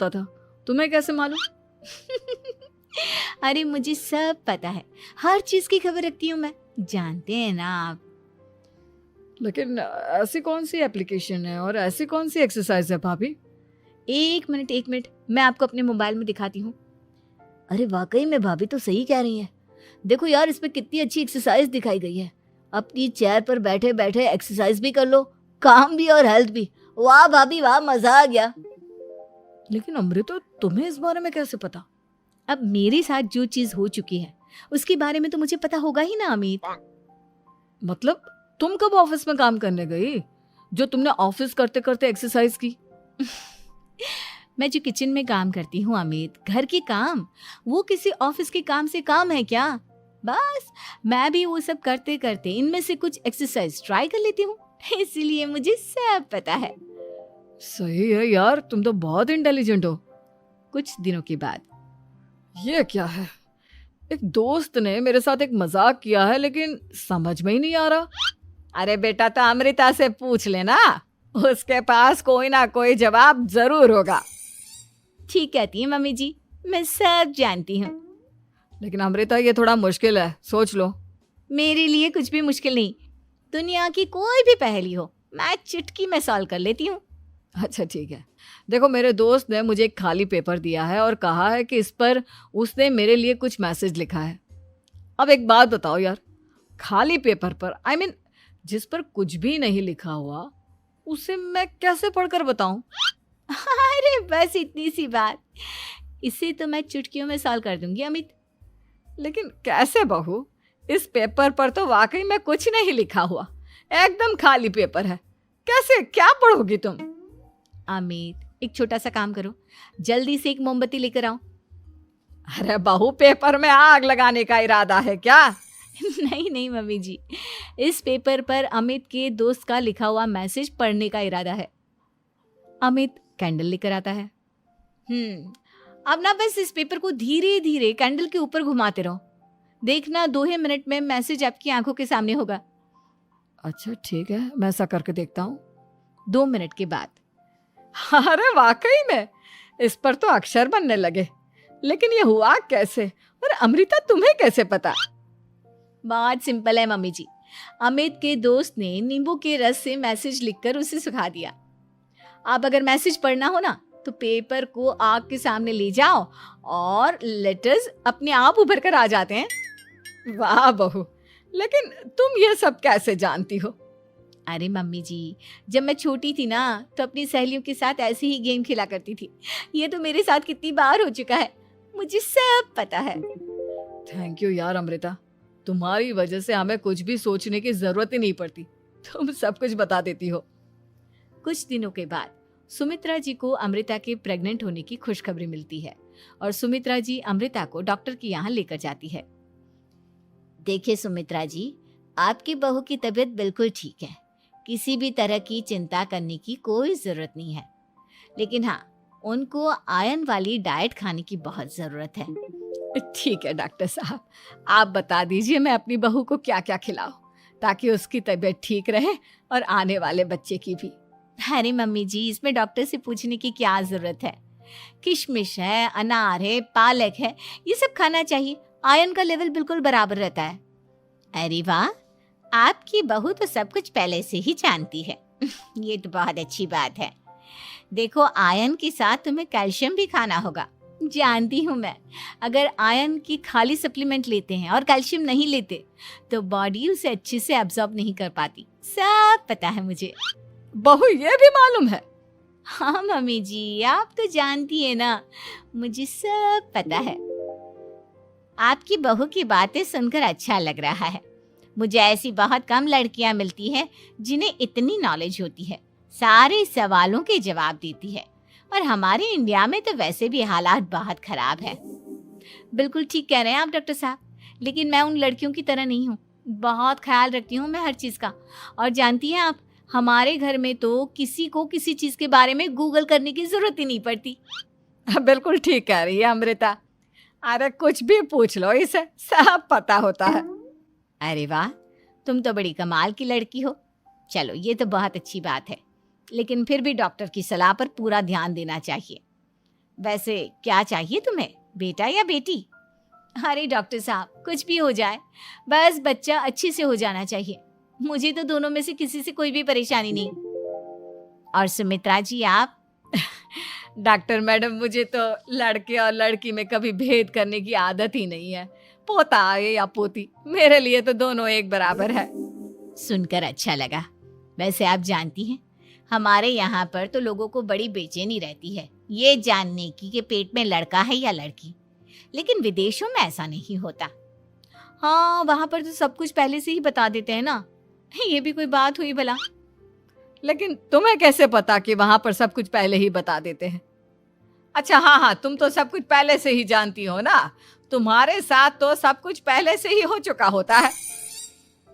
पता था, तुम्हें कैसे मालूम? अरे मुझे सब पता है, हर चीज की खबर रखती हूँ मैं, जानते हैं ना आप। लेकिन ऐसी कौन सी एप्लीकेशन है और ऐसी कौन सी एक्सरसाइज है भाभी? एक मिनट, मैं आपको अपने मोबाइल में दिखाती हूँ। अरे वाकई में भाभी तो सही कह रही हैं। देखो यार, इस पे कितनी अच्छी एक्सरसाइज दिखाई गई है। अपनी चेयर पर बैठे बैठे एक्सरसाइज भी कर लो, काम भी और हेल्थ भी। वाह भाभी वाह, मजा आ गया। लेकिन अमृता, तुम्हें इस बारे में कैसे पता? अब मेरे साथ जो चीज हो चुकी है उसके बारे में तो मुझे पता होगा ही ना अमित। मतलब तुम कब ऑफिस में काम करने गई जो तुमने ऑफिस करते करते एक्सरसाइज की? मैं जो किचन में काम करती हूँ अमित, घर के काम, वो किसी ऑफिस के काम से काम है क्या? बस मैं भी वो सब करते करते इनमें से कुछ एक्सरसाइज ट्राई कर लेती हूँ, इसीलिए मुझे सब पता है। सही है यार, तुम तो बहुत इंटेलिजेंट हो। कुछ दिनों के बाद, ये क्या है? एक दोस्त ने मेरे साथ एक मजाक किया है लेकिन समझ में ही नहीं आ रहा। अरे बेटा, तो अमृता से पूछ लेना, उसके पास कोई ना कोई जवाब जरूर होगा। ठीक कहती है मम्मी जी, मैं सब जानती हूँ। लेकिन अमृता, ये थोड़ा मुश्किल है, सोच लो। मेरे लिए कुछ भी मुश्किल नहीं, दुनिया की कोई भी पहेली हो मैं चुटकी में सॉल्व कर लेती हूँ। अच्छा ठीक है, देखो मेरे दोस्त ने मुझे एक खाली पेपर दिया है और कहा है कि इस पर उसने मेरे लिए कुछ मैसेज लिखा है। अब एक बात बताओ यार, खाली पेपर पर जिस पर कुछ भी नहीं लिखा हुआ, उसे मैं कैसे पढ़कर बताऊं? अरे बस इतनी सी बात, इसे तो मैं चुटकियों में सॉल्व कर दूंगी अमित। लेकिन कैसे बहू? इस पेपर पर तो वाकई में कुछ नहीं लिखा हुआ, एकदम खाली पेपर है। कैसे, क्या पढ़ोगी तुम? अमित, एक छोटा सा काम करो, जल्दी से एक मोमबत्ती लेकर आओ। अरे बहू, पेपर में आग लगाने का इरादा है क्या? नहीं मम्मी जी, इस पेपर पर अमित के दोस्त का लिखा हुआ मैसेज पढ़ने का इरादा है। अमित कैंडल लेकर आता है। अब ना बस इस पेपर को धीरे धीरे कैंडल के ऊपर घुमाते रहो, देखना 2 ही मिनट में मैसेज आपकी आंखों के सामने होगा। अच्छा ठीक है, मैं ऐसा करके देखता हूँ। 2 मिनट के बाद, अरे वाकई में इस पर तो अक्षर बनने लगे, लेकिन ये हुआ कैसे? और अमृता, तुम्हें कैसे पता? बहुत सिंपल है मम्मी जी, अमित के दोस्त ने नींबू के रस से मैसेज लिखकर उसे सुखा दिया। आप अगर मैसेज पढ़ना हो ना तो पेपर को आग के सामने ले जाओ और लेटर्स अपने आप उभर कर आ जाते हैं। वाह बहू, लेकिन तुम ये सब कैसे जानती हो? अरे मम्मी जी, जब मैं छोटी थी ना तो अपनी सहेलियों के साथ ऐसे ही गेम खेला करती थी। ये तो मेरे साथ कितनी बार हो चुका है, मुझे सब पता है। थैंक यू यार अमृता, तुम्हारी वजह से हमें कुछ भी सोचने की जरूरत ही नहीं पड़ती, तुम सब कुछ बता देती हो। कुछ दिनों के बाद सुमित्रा जी को अमृता के प्रेग्नेंट होने की खुशखबरी मिलती है और सुमित्रा जी अमृता को डॉक्टर के यहाँ लेकर जाती है। देखिए सुमित्रा जी, आपकी बहू की तबीयत बिल्कुल ठीक है, किसी भी तरह की चिंता करने की कोई जरूरत नहीं है, लेकिन हाँ, उनको आयरन वाली डाइट खाने की बहुत जरूरत है। ठीक है डॉक्टर साहब, आप बता दीजिए मैं अपनी बहू को क्या क्या खिलाऊं ताकि उसकी तबीयत ठीक रहे और आने वाले बच्चे की भी। अरे मम्मी जी, इसमें डॉक्टर से पूछने की क्या जरूरत है, किशमिश है, अनार है, पालक है, ये सब खाना चाहिए, आयरन का लेवल बिल्कुल बराबर रहता है। अरे वाह, आपकी बहू तो सब कुछ पहले से ही जानती है। ये तो बहुत अच्छी बात है। देखो, आयरन के साथ तुम्हें कैल्शियम भी खाना होगा, जानती हूँ मैं। अगर आयरन की खाली सप्लीमेंट लेते हैं और कैल्शियम नहीं लेते तो बॉडी उसे अच्छे से एब्जॉर्ब नहीं कर पाती, सब पता है मुझे। बहू, ये भी मालूम है? हाँ मम्मी जी, आप तो जानती है ना, मुझे सब पता है। आपकी बहू की बातें सुनकर अच्छा लग रहा है। मुझे ऐसी बहुत कम लड़कियां मिलती हैं जिन्हें इतनी नॉलेज होती है, सारे सवालों के जवाब देती है, और हमारे इंडिया में तो वैसे भी हालात बहुत खराब है। बिल्कुल ठीक कह रहे हैं आप डॉक्टर साहब, लेकिन मैं उन लड़कियों की तरह नहीं हूँ, बहुत ख्याल रखती हूँ मैं हर चीज़ का। और जानती हैं आप, हमारे घर में तो किसी को किसी चीज़ के बारे में गूगल करने की जरूरत ही नहीं पड़ती। बिल्कुल ठीक कह रही है अमृता, अरे कुछ भी पूछ लो, इसे सब पता होता है। अरे वाह, तुम तो बड़ी कमाल की लड़की हो। चलो, ये तो बहुत अच्छी बात है, लेकिन फिर भी डॉक्टर की सलाह पर पूरा ध्यान देना चाहिए। वैसे क्या चाहिए तुम्हें, बेटा या बेटी? अरे डॉक्टर साहब, कुछ भी हो जाए, बस बच्चा अच्छे से हो जाना चाहिए। मुझे तो दोनों में से किसी से कोई भी परेशानी नहीं। और सुमित्रा जी आप? डॉक्टर मैडम, मुझे तो लड़के और लड़की में कभी भेद करने की आदत ही नहीं है। पोता आए या पोती, मेरे लिए तो दोनों एक बराबर है। सुनकर अच्छा लगा। वैसे आप जानती हैं, हमारे यहाँ पर तो लोगों को बड़ी बेचैनी रहती है ये जानने की कि पेट में लड़का है या लड़की, लेकिन विदेशों में ऐसा नहीं होता। हाँ, वहां पर तो सब कुछ पहले से ही बता देते हैं ना। ये भी कोई बात हुई भला? लेकिन तुम्हें कैसे पता कि वहां पर सब कुछ पहले ही बता देते हैं? अच्छा, हाँ हाँ, तुम तो सब कुछ पहले से ही जानती हो ना। तुम्हारे साथ तो सब कुछ पहले से ही हो चुका होता है।